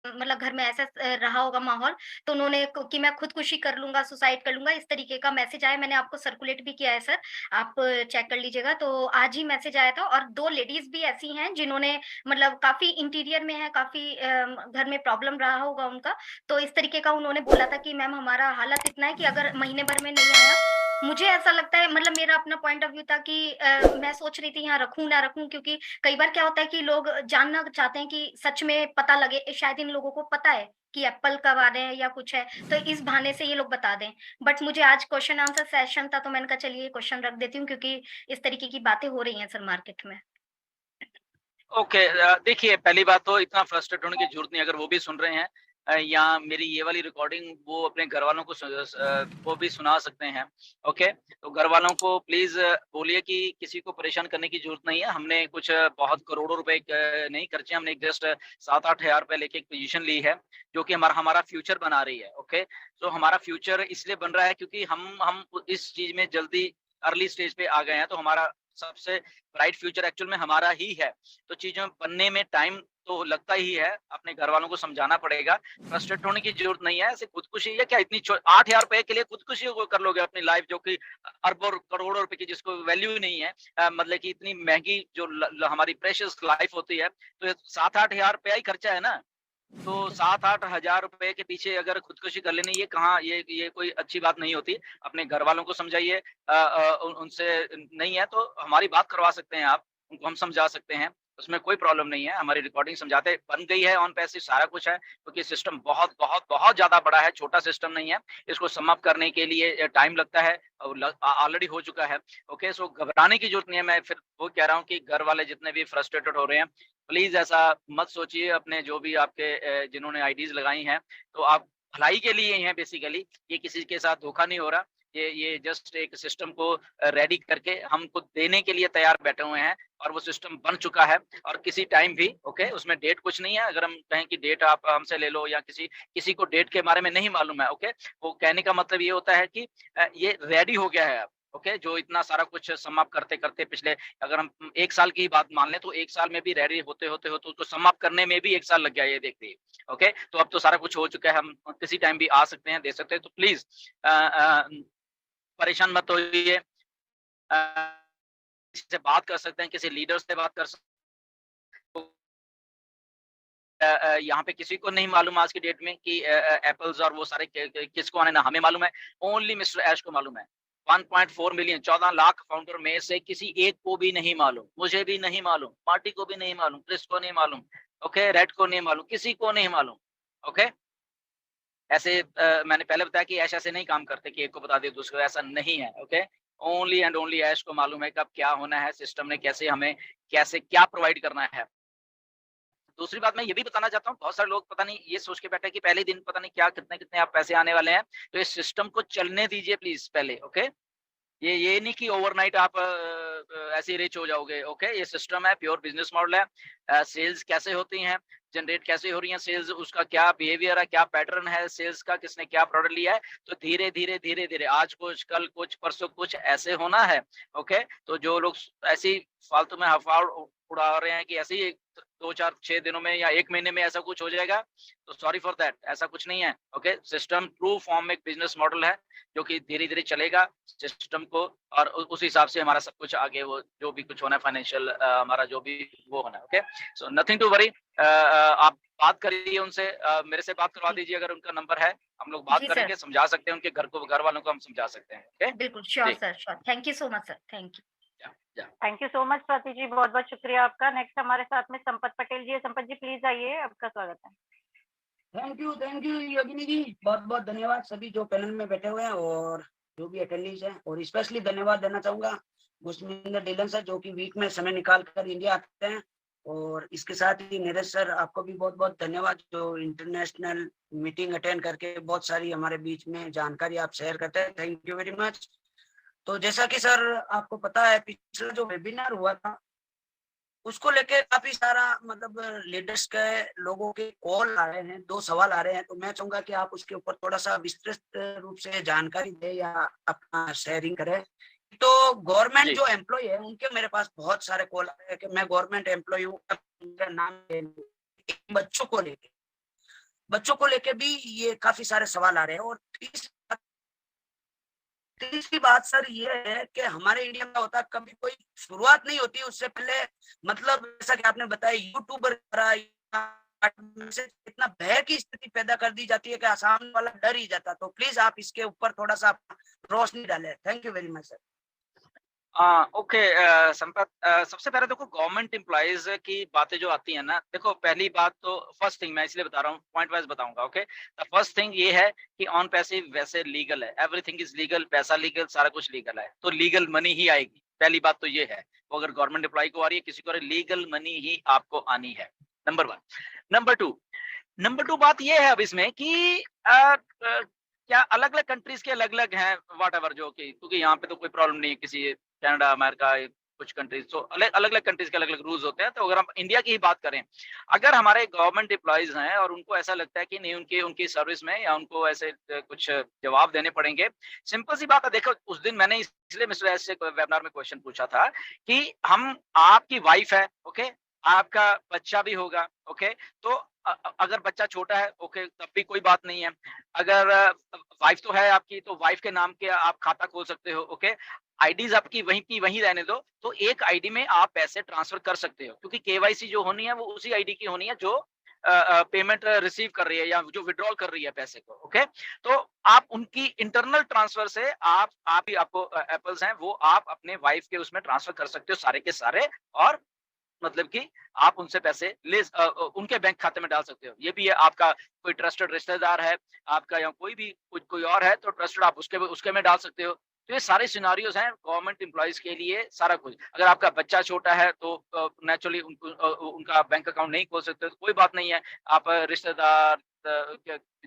मतलब घर में ऐसा रहा होगा माहौल, तो उन्होंने कि मैं खुदकुशी कर लूँगा, सुसाइड कर लूँगा, इस तरीके का मैसेज आया। मैंने आपको सर्कुलेट भी किया है सर, आप चेक कर लीजिएगा। तो आज ही मैसेज आया था और 2 लेडीज़ भी ऐसी हैं जिन्होंने मतलब काफ़ी इंटीरियर में है, काफ़ी घर में प्रॉब्लम रहा होगा उनका। तो इस तरीके का उन्होंने बोला था कि मैम हमारा हालत इतना है कि अगर महीने भर में नहीं आया, मुझे ऐसा लगता है मतलब मेरा अपना पॉइंट ऑफ व्यू था कि मैं सोच रही थी यहाँ रखूँ ना रखूँ, क्योंकि कई बार क्या होता है कि लोग जानना चाहते हैं कि सच में पता लगे, शायद इन लोगों को पता है कि एप्पल कब आ रहे हैं या कुछ है, तो इस बहाने से ये लोग बता दें। बट मुझे आज क्वेश्चन आंसर सेशन था, तो मैंने कहा चलिए क्वेश्चन रख देती हूँ, क्योंकि इस तरीके की बातें हो रही हैं सर मार्केट में। ओके, देखिए पहली बात तो इतना फ्रस्ट्रेट होने की ज़रूरत नहीं, अगर वो भी सुन रहे हैं या मेरी ये वाली रिकॉर्डिंग वो अपने घरवालों को भी सुना सकते हैं, ओके? तो घरवालों को प्लीज़ बोलिए कि किसी को परेशान करने की ज़रूरत नहीं है। हमने कुछ बहुत करोड़ों रुपए नहीं खर्चे, हमने जस्ट 7-8 हज़ार रुपए लेके एक पोज़ीशन ली है, जो कि हमारा हमारा फ्यूचर बना रही है, ओके? तो हमारा फ्यूचर इसलिए बन रहा है क्योंकि हम इस चीज़ में जल्दी अर्ली स्टेज पे आ गए हैं, तो हमारा सबसे ब्राइट फ्यूचर एक्चुअल में हमारा ही है। तो चीज़ें बनने में टाइम तो लगता ही है, अपने घरवालों को समझाना पड़ेगा। फ्रस्ट्रेट होने की ज़रूरत नहीं है, ऐसे खुदकुशी है क्या, इतनी 8,000 रुपए के लिए खुदकुशी को कर लोगे अपनी लाइफ़, जो कि अरबों करोड़ों रुपए की जिसको वैल्यू ही नहीं है। मतलब कि इतनी महँगी जो ल ल हमारी प्रेशियस लाइफ़ होती है, तो 7-8 हज़ार रुपया ही खर्चा है ना। तो 7-8 हज़ार रुपए के पीछे अगर खुदकुशी कर लेनी, ये कहाँ, ये कोई अच्छी बात नहीं होती। अपने घरवालों को समझाइए, उनसे नहीं है तो हमारी बात करवा सकते हैं आप, उनको हम समझा सकते हैं, उसमें कोई प्रॉब्लम नहीं है। हमारी रिकॉर्डिंग समझाते बन गई है ऑन पैसिव, सारा कुछ है, क्योंकि सिस्टम बहुत, बहुत, बहुत ज़्यादा बड़ा है, छोटा सिस्टम नहीं है। इसको सम अप करने के लिए टाइम लगता है और ऑलरेडी हो चुका है। ओके, सो घबराने की ज़रूरत नहीं है। मैं फिर वो कह रहा हूँ कि घर वाले जितने भी फ्रस्ट्रेटेड हो रहे हैं, प्लीज़ ऐसा मत सोचिए। अपने जो भी आपके जिन्होंने आईडीज़ लगाई हैं, तो आप भलाई के लिए ही हैं बेसिकली। ये किसी के साथ धोखा नहीं हो रहा। ये जस्ट एक सिस्टम को रेडी करके हमको देने के लिए तैयार बैठे हुए हैं, और वो सिस्टम बन चुका है। और किसी टाइम भी, ओके, उसमें डेट कुछ नहीं है। अगर हम कहें कि डेट आप हमसे ले लो, या किसी किसी को डेट के बारे में नहीं मालूम है, ओके, वो कहने का मतलब ये होता है कि ये रेडी हो गया है अब। ओके, जो इतना सारा कुछ सम अप करते-करते पिछले, अगर हम 1 साल की बात मान लें, तो 1 साल में भी रेडी होते-होते हो तो उसको सम अप करने में भी 1 साल लग गया, ये देखिए। ओके, तो अब तो सारा कुछ हो चुका है, हम किसी टाइम भी आ सकते हैं, दे सकते हैं। तो प्लीज़ परेशान मत होइए। किसी से बात कर सकते हैं, किसी लीडर से बात कर सकते हैं। यहाँ पे किसी को नहीं मालूम आज की डेट में कि एप्पल्स और वो सारे किसको आने, ना हमें मालूम है, ओनली मिस्टर ऐश को मालूम है। 1.4 मिलियन, 14 लाख फाउंडर में से किसी एक को भी नहीं मालूम, मुझे भी नहीं मालूम, मार्टी को भी नहीं मालूम, क्रिस को नहीं मालूम, ओके, रेड को नहीं मालूम, किसी को नहीं मालूम, ओके। ऐसे मैंने पहले बताया कि ऐश ऐसे नहीं काम करते कि एक को बता दिया दूसरे को, ऐसा नहीं है, ओके। ओनली एंड ओनली ऐश को मालूम है कब क्या होना है, सिस्टम ने कैसे हमें कैसे क्या प्रोवाइड करना है। दूसरी बात मैं ये भी बताना चाहता हूँ, बहुत सारे लोग पता नहीं ये सोच के बैठे हैं कि पहले दिन पता नहीं क्या कितने-कितने आप पैसे आने वाले हैं, तो इस सिस्टम को चलने दीजिए प्लीज़ पहले, ओके? ये नहीं कि ओवरनाइट आप ऐसे ही रिच हो जाओगे, ओके? ये सिस्टम है, प्योर बिज़नेस मॉडल है। सेल्स कैसे होती हैं, जनरेट कैसे हो रही हैं सेल्स, उसका क्या बिहेवियर है, क्या पैटर्न है सेल्स का, किसने क्या प्रोडक्ट लिया है, तो धीरे-धीरे, धीरे-धीरे आज कुछ, कल कुछ, परसों कुछ ऐसे होना है, ओके? तो जो लोग ऐसे ही फालतू में हवा उड़ा रहे हैं कि ऐसे ही 2, 4, 6 दिनों में या 1 महीने में ऐसा कुछ हो जाएगा, तो सॉरी फॉर दैट, ऐसा कुछ नहीं है, ओके? सिस्टम ट्रू फॉर्म में एक बिज़नेस मॉडल है, जो कि धीरे-धीरे चलेगा सिस्टम को, और उस हिसाब से हमारा सब कुछ आगे वो जो भी कुछ होना है फाइनेंशियल, हमारा जो भी वो होना है, okay? So nothing to worry. आप बात करिए उनसे, मेरे से बात करवा जी, दीजिए अगर उनका नंबर है, हम लोग बात जी सर, करेंगे, समझा सकते हैं उनके घर वालों को हम समझा सकते हैं, ओके? बिल्कुल श्योर जी, sir, sure. Thank you so much sir, thank you. Yeah, yeah. Thank you so much Swati ji, बहुत-बहुत शुक्रिया आपका। नेक्स्ट हमारे साथ में संपत पटेल जी है। संपत जी प्लीज़ आइए, आपका स्वागत है। थैंक यू योगिनी जी, बहुत बहुत धन्यवाद सभी जो पैनल में बैठे हुए हैं और जो भी अटेंडीज हैं, और स्पेशली धन्यवाद देना चाहूंगा गुरमिंदर डीलन सर जो कि वीक में समय निकाल कर इंडिया आते हैं, और इसके साथ ही नीरज सर आपको भी बहुत बहुत धन्यवाद जो इंटरनेशनल मीटिंग अटेंड करके बहुत सारी हमारे बीच में जानकारी आप शेयर करते हैं, थैंक यू वेरी मच। तो जैसा कि सर आपको पता है पिछला जो वेबिनार हुआ था उसको लेके काफी सारा मतलब लीडर्स के लोगों के कॉल आ रहे हैं, 2 सवाल आ रहे हैं, तो मैं चाहूंगा कि आप उसके ऊपर थोड़ा सा विस्तृत रूप से जानकारी दें या अपना शेयरिंग करें। तो गवर्नमेंट जी, जो एम्प्लॉय है उनके मेरे पास बहुत सारे कॉल आ रहे हैं कि मैं गवर्नमेंट एम्प्लॉय हूँ, मेरा नाम बच्चों को लेके, बच्चों को लेके भी ये काफी सारे सवाल आ रहे हैं। और तीसरी बात सर ये है कि हमारे इंडिया में होता कभी कोई शुरुआत नहीं होती उससे पहले, मतलब जैसा कि आपने बताया यूट्यूबर से इतना भय की स्थिति पैदा कर दी जाती है कि सामने वाला डर ही जाता। तो प्लीज आप इसके ऊपर थोड़ा सा रोशनी डालें। Thank you very much sir. Okay Sampath, सबसे पहले देखो गवर्नमेंट एम्प्लॉइज की बातें जो आती है ना, देखो पहली बात तो फर्स्ट थिंग मैं इसलिए बता रहा हूँ, पॉइंट वाइज बताऊंगा। ओके, द फर्स्ट थिंग ये है कि ऑन पैसिव वैसे लीगल है, एवरीथिंग इज लीगल, पैसा लीगल, सारा कुछ लीगल है, तो लीगल मनी ही आएगी। पहली बात तो ये है, वो अगर गवर्नमेंट एम्प्लॉय को आ रही है, किसी को आ रही है, लीगल मनी ही आपको आनी है, नंबर 1। नंबर टू बात ये है अब इसमें कि क्या अलग अलग कंट्रीज के अलग अलग हैं वाट एवर, जो कि क्योंकि यहाँ पे तो कोई प्रॉब्लम नहीं है, किसी कनाडा अमेरिका कुछ कंट्रीज, तो अलग अलग कंट्रीज के अलग अलग रूल्स होते हैं। तो अगर हम इंडिया की ही बात करें, अगर हमारे गवर्नमेंट एम्प्लॉइज हैं और उनको ऐसा लगता है कि नहीं उनकी सर्विस में या उनको ऐसे कुछ जवाब देने पड़ेंगे, सिंपल सी बात है। देखो उस दिन मैंने इसलिए मिस्टर एस से वेबिनार में क्वेश्चन पूछा था कि हम, आपकी वाइफ है, ओके, आपका बच्चा भी होगा, ओके, तो अगर बच्चा छोटा है, ओके, तब भी कोई बात नहीं है। अगर वाइफ तो है आपकी, तो वाइफ के नाम के आप खाता खोल सकते हो, ओके, आईडीज आपकी वहीं की वहीं रहने दो, तो एक आईडी में आप पैसे ट्रांसफर कर सकते हो, क्योंकि केवाईसी जो होनी है वो उसी आईडी की होनी है जो पेमेंट रिसीव कर रही है या जो विड्रॉल कर रही है पैसे को, ओके। तो आप उनकी इंटरनल ट्रांसफर से आप ही, आपको एप्पल्स हैं वो आप अपने वाइफ के उसमें ट्रांसफर कर सकते हो सारे के सारे, और मतलब कि आप उनसे पैसे उनके बैंक खाते में डाल सकते हो। ये भी है, आपका कोई ट्रस्टेड रिश्तेदार है आपका या कोई भी कोई और है, तो ट्रस्टेड आप उसके में डाल सकते हो। तो ये सारे सिनारियोज हैं गवर्नमेंट एम्प्लॉइज के लिए, सारा कुछ। अगर आपका बच्चा छोटा है तो नेचुरली उनका बैंक अकाउंट नहीं खोल सकते, तो कोई बात नहीं है, आप रिश्तेदार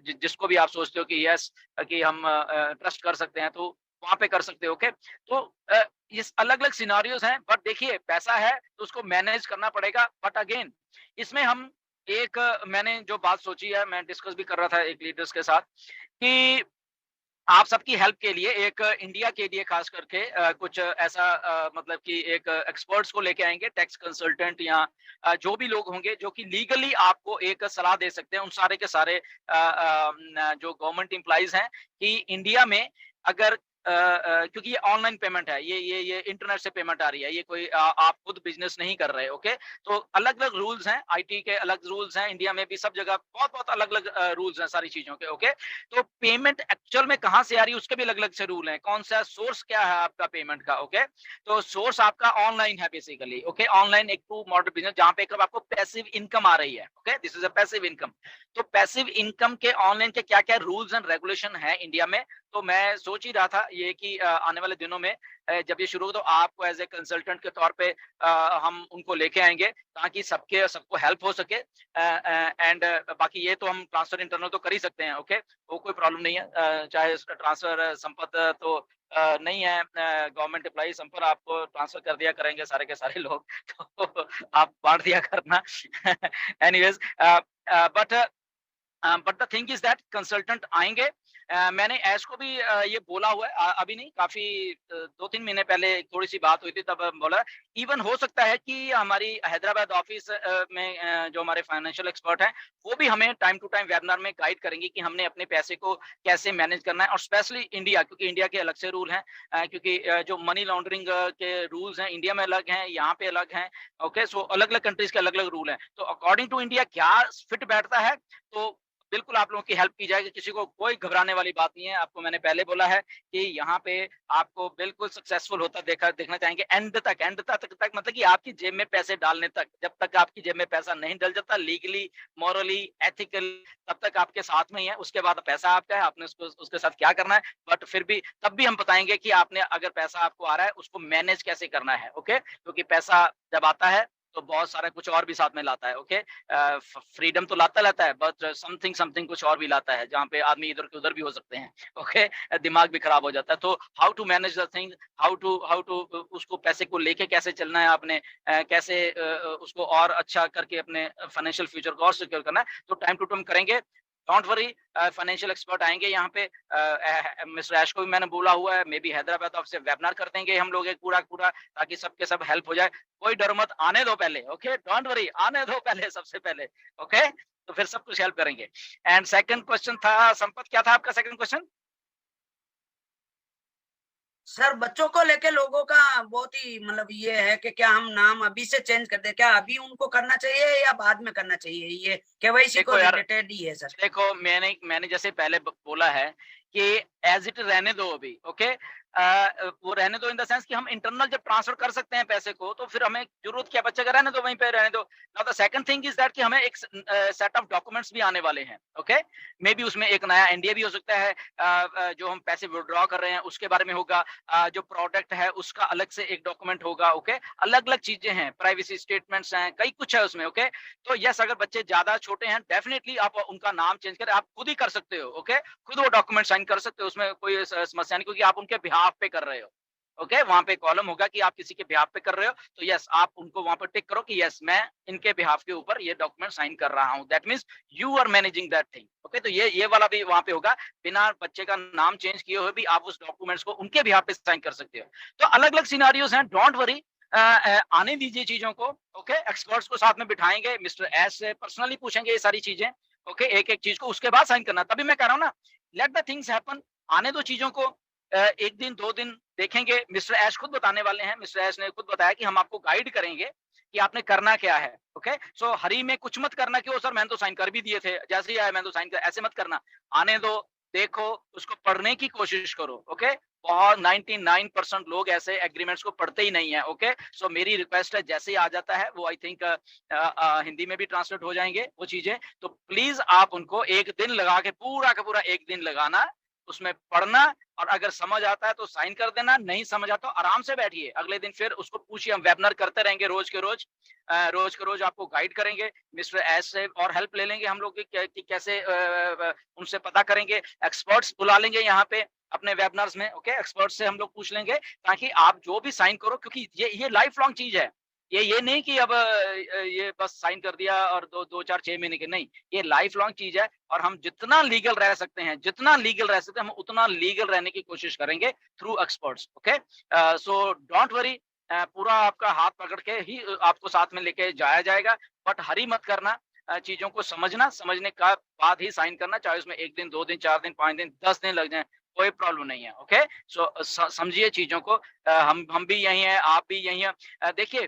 जिसको भी आप सोचते हो कि यस कि हम ट्रस्ट कर सकते हैं, तो वहां पे कर सकते हो, ओके। तो ये अलग अलग सिनारियोज हैं, बट देखिए पैसा है तो उसको मैनेज करना पड़ेगा। बट अगेन इसमें हम एक मैंने जो बात सोची है, मैं डिस्कस भी कर रहा था एक लीडर्स के साथ, कि आप सबकी हेल्प के लिए एक इंडिया के लिए खास करके कुछ ऐसा मतलब कि एक एक्सपर्ट्स को लेके आएंगे, टैक्स कंसल्टेंट या जो भी लोग होंगे जो कि लीगली आपको एक सलाह दे सकते हैं, उन सारे के सारे जो गवर्नमेंट एम्प्लॉइज हैं, कि इंडिया में अगर क्योंकि ये ऑनलाइन पेमेंट है, ये इंटरनेट से पेमेंट आ रही है, ये कोई आप खुद बिजनेस नहीं कर रहे, ओके। तो अलग अलग रूल्स हैं, आईटी के अलग रूल्स हैं, इंडिया में भी सब जगह बहुत बहुत अलग अलग रूल्स हैं सारी चीजों के, ओके। तो पेमेंट एक्चुअल में कहाँ से आ रही है उसके भी अलग अलग से रूल हैं, कौन सा सोर्स क्या है आपका पेमेंट का, ओके। तो सोर्स आपका ऑनलाइन है बेसिकली, ओके, ऑनलाइन एक टू मॉडल बिजनेस जहाँ पे आपको पैसिव इनकम आ रही है, okay, this is a passive income. तो पैसिव इनकम के ऑनलाइन के क्या क्या रूल्स एंड रेगुलेशन है इंडिया में, तो मैं सोच ही रहा था ये कि आने वाले दिनों में जब ये शुरू हो तो आपको एज ए कंसल्टेंट के तौर पे हम उनको लेके आएंगे, ताकि सबको हेल्प हो सके। एंड बाकी ये तो हम ट्रांसफर इंटरनल तो कर ही सकते हैं, ओके, वो कोई प्रॉब्लम नहीं है। चाहे ट्रांसफर संपत तो नहीं है, गवर्नमेंट एम्प्लॉई संपर्क आपको ट्रांसफर कर दिया करेंगे सारे के सारे लोग, तो आप बांट दिया करना। Anyways, but the thing is that consultant आएंगे। मैंने ऐश को भी ये बोला हुआ है, अभी नहीं, काफी 2-3 महीने पहले थोड़ी सी बात हुई थी, तब बोला इवन हो सकता है कि हमारी हैदराबाद ऑफिस में जो हमारे फाइनेंशियल एक्सपर्ट हैं वो भी हमें टाइम टू टाइम वेबिनार में गाइड करेंगे कि हमने अपने पैसे को कैसे मैनेज करना है, और स्पेशली इंडिया, क्योंकि इंडिया के अलग से रूल हैं, क्योंकि जो मनी लॉन्ड्रिंग के रूल्स हैं इंडिया में अलग हैं, यहाँ पे अलग हैं, ओके। सो अलग अलग कंट्रीज के अलग अलग रूल हैं, तो अकॉर्डिंग टू इंडिया क्या फिट बैठता है, तो बिल्कुल आप लोगों की हेल्प की जाएगी, किसी को कोई घबराने वाली बात नहीं है। आपको मैंने पहले बोला है कि यहाँ पे आपको बिल्कुल सक्सेसफुल होता देखना चाहेंगे एंड तक मतलब कि आपकी जेब में पैसे डालने तक। जब तक आपकी जेब में पैसा नहीं डल जाता लीगली, मॉरली, एथिकल, तब तक आपके साथ में ही है। उसके बाद पैसा आपका है, आपने उसके साथ क्या करना है, बट फिर भी तब भी हम बताएंगे कि आपने अगर पैसा आपको आ रहा है उसको मैनेज कैसे करना है, ओके। क्योंकि पैसा जब आता है तो बहुत सारा कुछ और भी साथ में लाता है, ओके। फ्रीडम तो लाता है, बट समथिंग कुछ और भी लाता है, जहाँ पे आदमी इधर के उधर भी हो सकते हैं, ओके। दिमाग भी खराब हो जाता है। तो how to manage the thing, how to उसको पैसे को लेके कैसे चलना है आपने, कैसे उसको और अच्छा करके अपने फाइनेंशियल फ्यूचर को और सिक्योर करना है, तो टाइम टू टाइम करेंगे। डोंट वरी, फाइनेंशियल एक्सपर्ट आएंगे यहाँ पे। मिस्टर ऐश को भी मैंने बोला हुआ है, मे बी हैदराबाद ऑफिस से वेबिनार कर देंगे हम लोग एक पूरा, ताकि सबके सब हेल्प हो जाए। कोई डर मत, आने दो पहले, ओके, डोंट वरी, आने दो पहले, सबसे पहले, ओके। तो फिर सब कुछ हेल्प करेंगे। एंड सेकंड क्वेश्चन था संपत, क्या था आपका सेकंड क्वेश्चन? सर बच्चों को लेके लोगों का बहुत ही मतलब ये है कि क्या हम नाम अभी से चेंज कर दे, क्या अभी उनको करना चाहिए या बाद में करना चाहिए? ये केवाईसी को देखो यार, रिलेटेड ही है सर। देखो मैंने जैसे पहले बोला है कि एज इट रहने दो अभी, ओके। वो रहने दो इन द सेंस कि हम इंटरनल जब ट्रांसफर कर सकते हैं पैसे को, तो फिर हमें जरूरत क्या, बच्चे का रहने दो, वहीं पे रहने दो। Now the second thing is that कि हमें एक सेट ऑफ डॉक्यूमेंट्स भी आने वाले हैं, ओके। मे बी उसमें एक नया एनडीए भी हो सकता है, जो हम पैसे विड्रॉ कर रहे हैं उसके बारे में होगा, जो प्रोडक्ट है उसका अलग से एक डॉक्यूमेंट होगा, ओके। अलग अलग चीजें हैं, प्राइवेसी स्टेटमेंट्स हैं, कई कुछ है उसमें, ओके। तो यस, अगर बच्चे ज्यादा छोटे हैं डेफिनेटली आप उनका नाम चेंज करें, आप खुद ही कर सकते हो, ओके। खुद वो डॉक्यूमेंट साइन कर सकते हो, उसमें कोई समस्या नहीं, क्योंकि आप उनके बिहाफ पे कर रहे हो, ओके। वहां पे कॉलम होगा कि आप किसी के बिहाफ पे कर रहे हो, तो यस आप उनको वहां पर टिक करो कि यस मैं इनके बिहाफ के ऊपर ये डॉक्यूमेंट साइन कर रहा हूं, that means you are managing that thing, okay. तो ये वाला भी वहां पे होगा, बिना बच्चे का नाम चेंज किए हुए भी आप उस डॉक्यूमेंट्स को उनके बिहाफ पे साइन कर सकते हो। तो अलग अलग सिनारियोज हैं, डोंट वरी, आने दीजिए चीजों को, ओके। एक्सपर्ट्स को साथ में बिठाएंगे, मिस्टर एस से पर्सनली पूछेंगे ये सारी चीजें, ओके। एक एक चीज को उसके बाद साइन करना, तभी मैं कह रहा हूँ ना, लेट द थिंग्स हैपन, आने दो चीजों को। एक दिन 2 दिन देखेंगे, मिस्टर ऐश खुद बताने वाले हैं, मिस्टर ऐश ने खुद बताया कि हम आपको गाइड करेंगे कि आपने करना क्या है, ओके। सो हरी में कुछ मत करना कि ओ सर मैंने तो साइन कर भी दिए थे, जैसे ही आया मैंने तो साइन कर, ऐसे मत करना। आने दो, देखो, उसको पढ़ने की कोशिश करो, ओके। बहुत 99% लोग ऐसे एग्रीमेंट्स को पढ़ते ही नहीं है, ओके। सो मेरी रिक्वेस्ट है, जैसे ही आ जाता है वो आई थिंक हिंदी में भी ट्रांसलेट हो जाएंगे वो चीजें, तो प्लीज आप उनको एक दिन लगा के, पूरा का पूरा एक दिन लगाना, उसमें पढ़ना, और अगर समझ आता है तो साइन कर देना, नहीं समझ आता तो आराम से बैठिए, अगले दिन फिर उसको पूछिए, हम वेबिनार करते रहेंगे रोज के रोज, रोज के रोज आपको गाइड करेंगे, मिस्टर एस से और हेल्प ले लेंगे हम लोग कि कैसे उनसे पता करेंगे, एक्सपर्ट्स बुला लेंगे यहाँ पे अपने वेबिनार्स में, ओके। एक्सपर्ट्स से हम लोग पूछ लेंगे, ताकि आप जो भी साइन करो, क्योंकि ये लाइफ लॉन्ग चीज है, ये नहीं कि अब ये बस साइन कर दिया और 2 4 6 महीने के, नहीं, ये लाइफ लॉन्ग चीज है, और हम जितना लीगल रह सकते हैं, जितना लीगल रह सकते हैं, हम उतना लीगल रहने की कोशिश करेंगे through experts, okay. So don't worry, पूरा आपका हाथ पकड़ के ही आपको साथ में लेके जाया जाएगा, बट हरी मत करना, चीजों को समझना, समझने का बाद ही साइन करना, चाहे उसमें 1 दिन 2 दिन 4 दिन 5 दिन 10 दिन लग जाए, कोई प्रॉब्लम नहीं है, ओके। सो समझिए चीजों को, हम भी यही हैं, आप भी यही हैं। देखिए,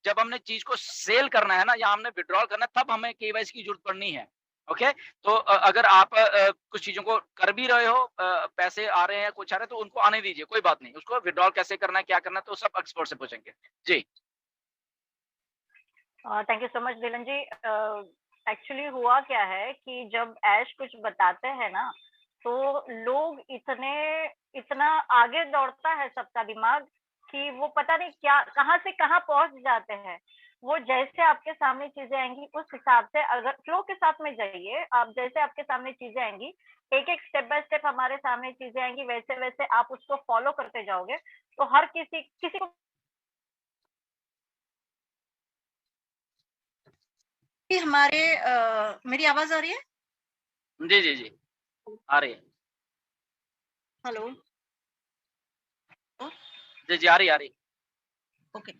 जब हमने चीज को सेल करना है ना, या हमने विड्रॉल करना है, तब हमें केवाईसी की जरूरत पड़नी है, ओके। तो अगर आप कुछ चीजों को कर भी रहे हो, पैसे आ रहे हैं, कुछ आ रहे हैं, तो उनको आने दीजिए, कोई बात नहीं, उसको विड्रॉल कैसे करना है, क्या करना है, तो सब एक्सपर्ट से पूछेंगे जी। थैंक यू सो मच दिलन जी। एक्चुअली हुआ क्या है कि जब ऐश कुछ बताते हैं ना, तो लोग इतना आगे दौड़ता है सबका दिमाग कि वो पता नहीं क्या कहाँ से कहाँ पहुंच जाते हैं। वो जैसे आपके सामने चीजें आएंगी उस हिसाब से, अगर फ्लो के साथ में जाइए आप, जैसे आपके सामने चीजें आएंगी, एक एक स्टेप बाय स्टेप हमारे सामने चीजें आएंगी, वैसे वैसे आप उसको फॉलो करते जाओगे, तो हर किसी को हमारे मेरी आवाज आ रही है? जी जी जी, आ रही है। हेलो। जी जी, आ रही। ओके।